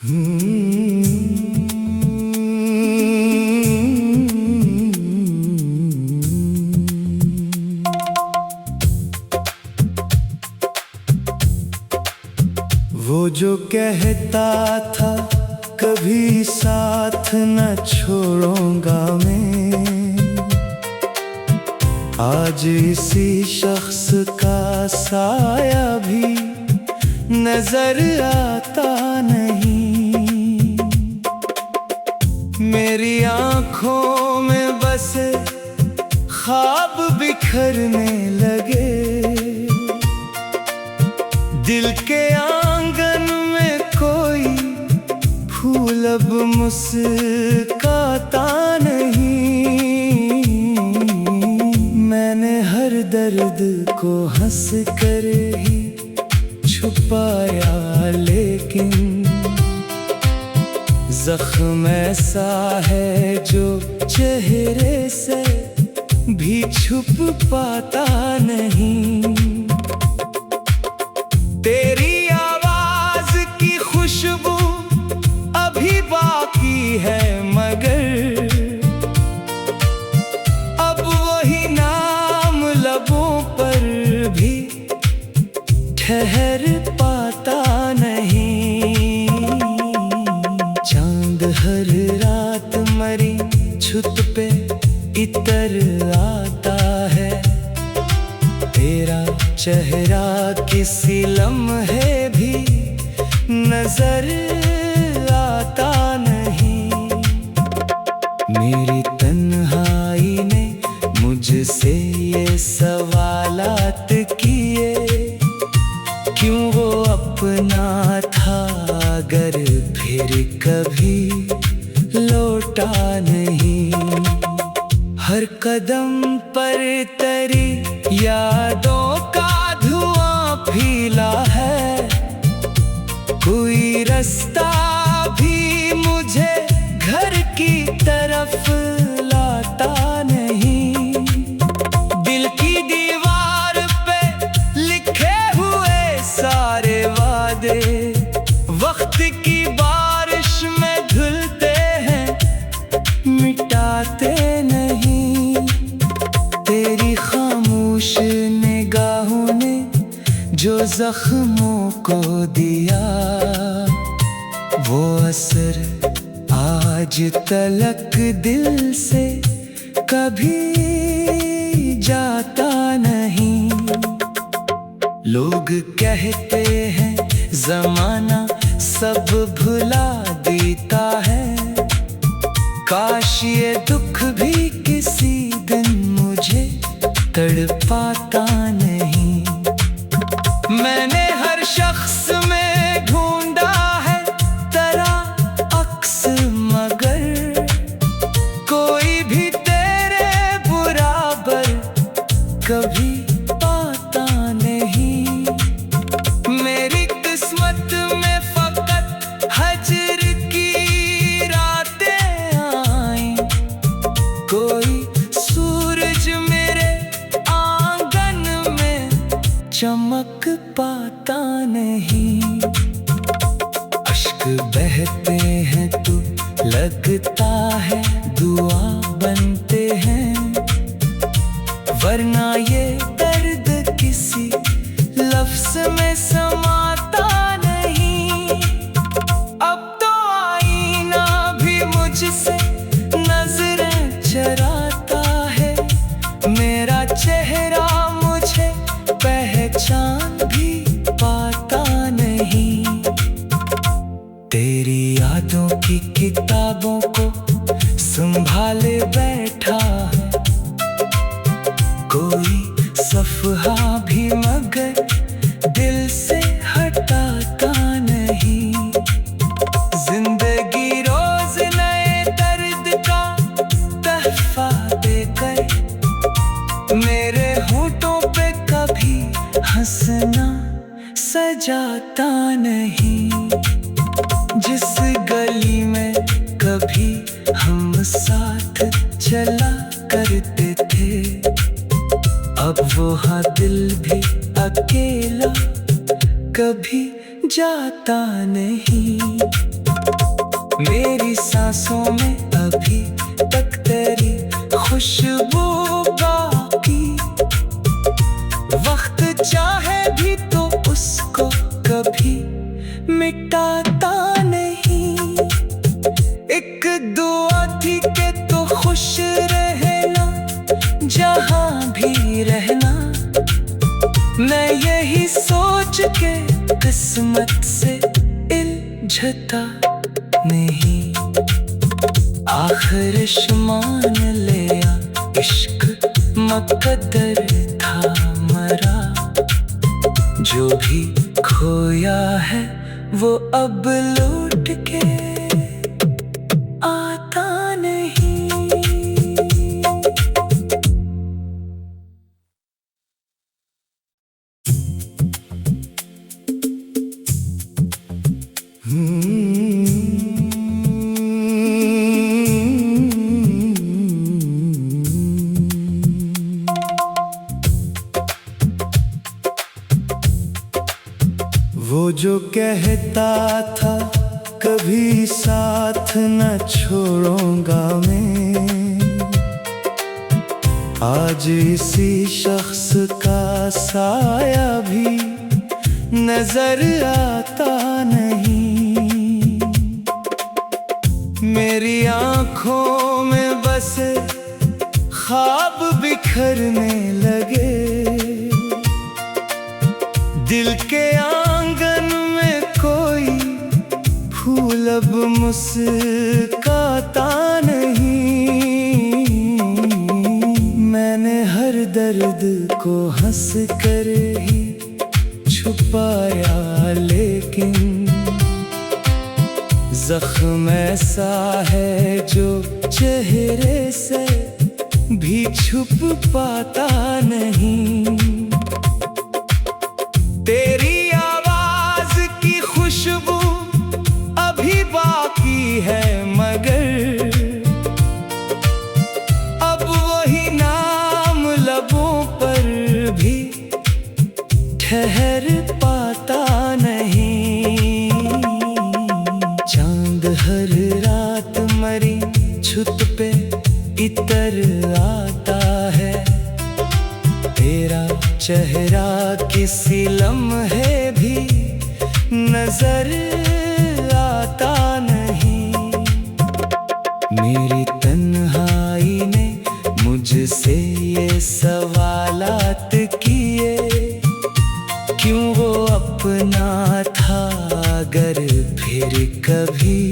वो जो कहता था कभी साथ न छोड़ूंगा मैं, आज इसी शख्स का साया भी नजर आता नहीं। मेरी आंखों में बसे ख्वाब बिखरने लगे, दिल के आंगन में कोई फूल अब मुस्कुराता नहीं। मैंने हर दर्द को हंस कर ही छुपाया, लेकिन जख्म ऐसा है जो चेहरे से भी छुप पाता नहीं। तेरी आवाज की खुशबू अभी बाकी है, मगर अब वही नाम लबों पर भी ठहर पाता नहीं। चांद हर रात मरी छुत पे इतर आता है, तेरा चेहरा किसी लम्हे भी नजर आता नहीं। मेरी तन्हाई ने मुझसे ये सवालात किए, क्यों वो अपना था अगर फिर कभी लौटा नहीं। हर कदम पर तेरी यादों का धुआं फैला है, कोई रास्ता भी मुझे घर की तरफ लाता नहीं। दिल की दीवार पे लिखे हुए सारे वादे वक्त की बारिश में धुलते हैं, मिटाते नहीं। तेरी खामोश निगाहों ने जो जख्मों को दिया, वो असर आज तलक दिल से कभी जाता नहीं। लोग कहते हैं जमाना सब भुला देता है, काश ये दुख भी किसी दिन मुझे तड़पाता नहीं। मैंने हर शख्स में ढूंढा है तेरा अक्स, मगर कोई भी तेरे बराबर कभी पाता नहीं। मेरी किस्मत में फकत हजर की रातें आई, कोई सूरज मेरे आंगन में चमक पाता नहीं। अश्क बहते हैं तो लगता है दुआ बनते हैं, वरना ये दर्द किसी लफ्ज़ में समाता नहीं। अब तो आईना भी मुझसे नजरें चराता है, मेरा चेहरा मुझे पहचान भी पाता नहीं। तेरी यादों की किताबों को संभाले बैठा है, कोई सफ़हा भी मगर दिल से हटाता नहीं। जिंदगी रोज नए दर्द का तहफा देकर मेरे होठों पे कभी हंसना सजाता नहीं। जिस गली में कभी हम साथ चला करते थे, अब वो हाँ दिल भी अकेला कभी जाता नहीं। मेरी सांसों में अभी तक तेरी खुशबू बाकी। वक्त चाहे भी तो उसको कभी मिटाता नहीं। एक दुआ थी कि तो खुश रहना जहाँ भी रहना। मैं यही सोच के किस्मत से इल्झता नहीं। आखिर मान लिया इश्क मुकद्दर था मरा। जो भी खोया है वो अब लौट के आता नहीं। वो जो कहता था कभी साथ न छोड़ूंगा मैं, आज इसी शख्स का साया भी नजर आता नहीं। मेरी आंखों में बसे ख्वाब बिखरने लगे। दिल के आंगन में कोई फूल अब मुस्काता नहीं। मैंने हर दर्द को हंस कर ही छुपाया, लेकिन जख्म ऐसा है जो चेहरे से भी छुप पाता नहीं। तेरी आवाज की खुशबू अभी बाकी है, मगर अब वही नाम लबों पर भी ठहर पाता नहीं। चांद हर रात मरी छुत पे इतर आता है। तेरा चेहरा किसी लम्हे भी नजर आता नहीं। मेरी तन्हाई ने मुझसे ये सवालात किए, क्यों वो अपना था अगर फिर कभी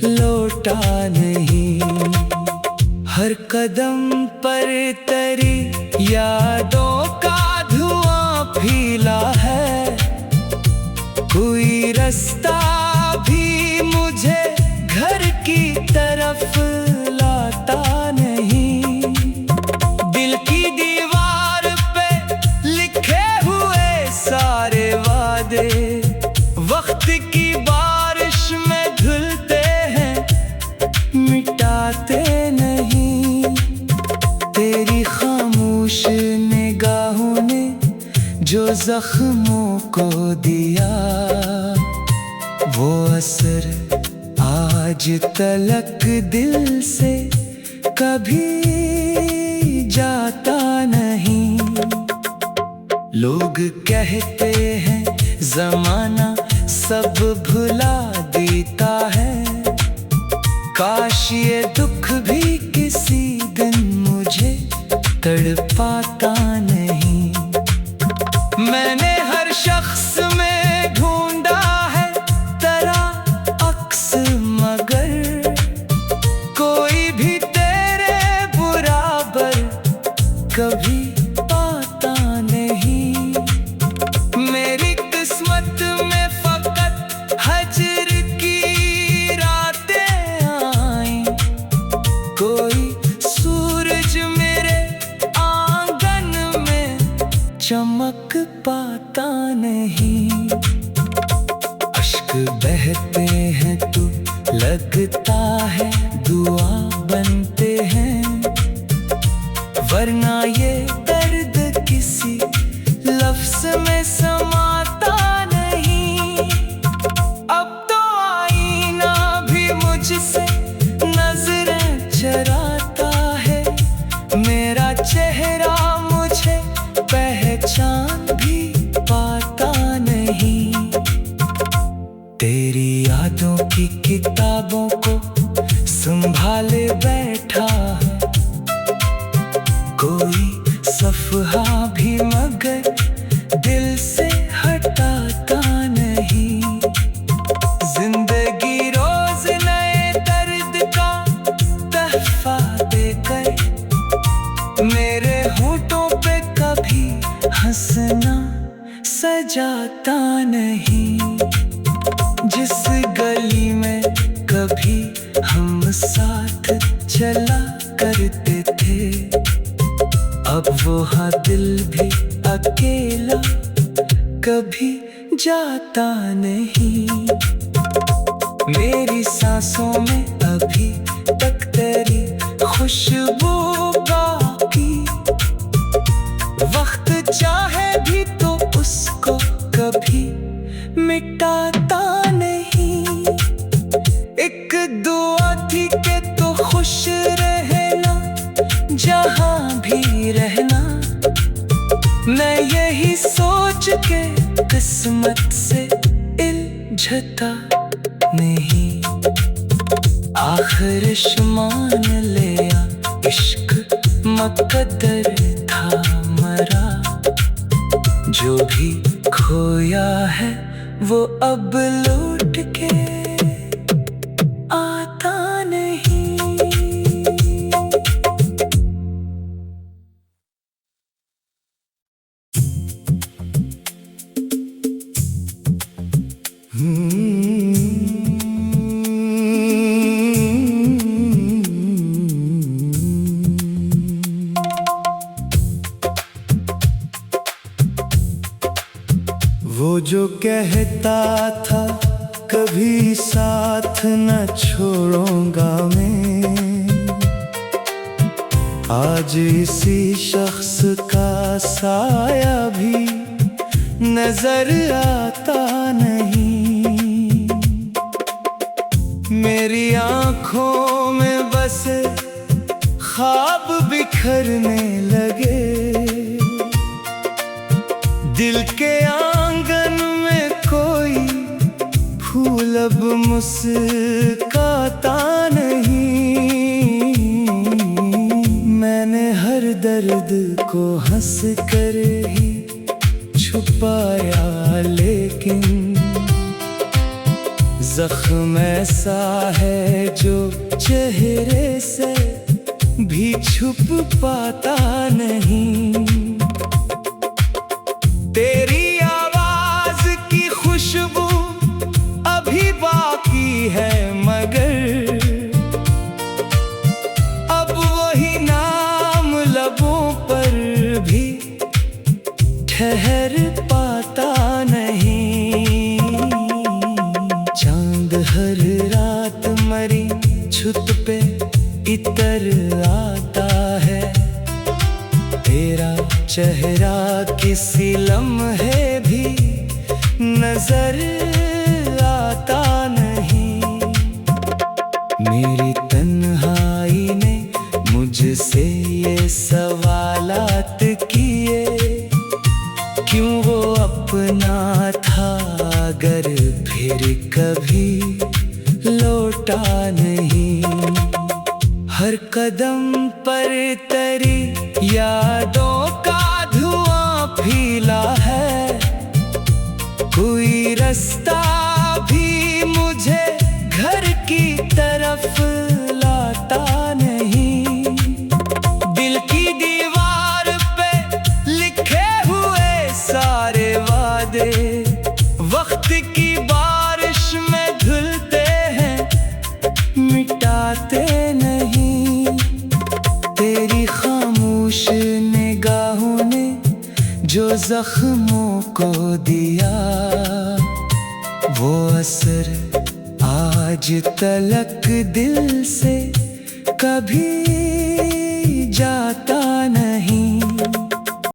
लौटा नहीं। हर कदम पर तेरी यादों का धुआं फैला है। कोई रास्ता भी मुझे घर की तरफ लाता नहीं। दिल की दीवार पे लिखे हुए सारे वादे वक्त की बारिश में धुलते हैं, मिटाते नहीं। तेरी खामोश निगाहों ने जो जख्मों को दिया, वो असर आज तलक दिल से कभी जाता नहीं। लोग कहते हैं जमाना सब भुला देता है। काश ये दुख भी किसी दिन मुझे तड़पाता नहीं। मैंने हर शख्स में ढूंढा है तेरा अक्स, मगर कोई भी तेरे बराबर कभी पाता नहीं। मेरी किस्मत में फकत हजर की रातें आई। कोई सूरज मेरे आंगन में चमक पाता नहीं। अश्क बहते हैं तो लगता है दुआ बनते हैं, वरना ये दर्द किसी लफ्ज में समाता नहीं। अब तो आईना भी से हटाता नहीं। जिंदगी रोज नए दर्द का तहफा देकर मेरे होठों पे कभी हंसना सजाता नहीं। जिस गली में कभी हम साथ चला करते थे, अब वहाँ दिल भी अकेला कभी जाता नहीं। मेरी सांसों में अभी तक तेरी खुशबू बाकी, वक्त चाहे भी तो उसको कभी मिटाता नहीं। एक दुआ थी कि तो खुश रहना जहाँ भी रहना, मैं यही सोच के किस्मत से इल्झता नहीं। आखिर मान लिया इश्क मुकद्दर था मरा, जो भी खोया है वो अब लौट के आता नहीं। वो जो कहता था कभी साथ न छोड़ूंगा मैं, आज इसी शख्स का साया भी नजर आता नहीं। मेरी आंखों में बसे ख्वाब बिखरने लगे, दिल के आंगन में कोई फूल अब मुस्काता नहीं। मैंने हर दर्द को हंस कर ही छुपाया, लेकिन जख्म ऐसा है जो चेहरे से भी छुप पाता नहीं। तेरी आवाज की खुशबू अभी बाकी है, मगर अब वही नाम लबों पर भी ठहर पाता नहीं। चांद हर रात मरी छुत पे इतर आता है, तेरा चेहरा किसी लम्हे भी नजर आता नहीं। मेरी तन्हाई ने मुझसे ये सवालात किए, क्यों वो अपना था अगर फिर कभी लौटा नहीं। हर कदम पर तेरी यादों का धुआं फैला है, कोई रास्ता भी मुझे घर की तरफ लाता नहीं। दिल की दीवार पे लिखे हुए सारे वादे वक्त की बारिश में धुलते हैं, मिटाते नहीं। तेरी खामोश निगाहों ने जो जख्मों को दिया, वो असर आज तलक दिल से कभी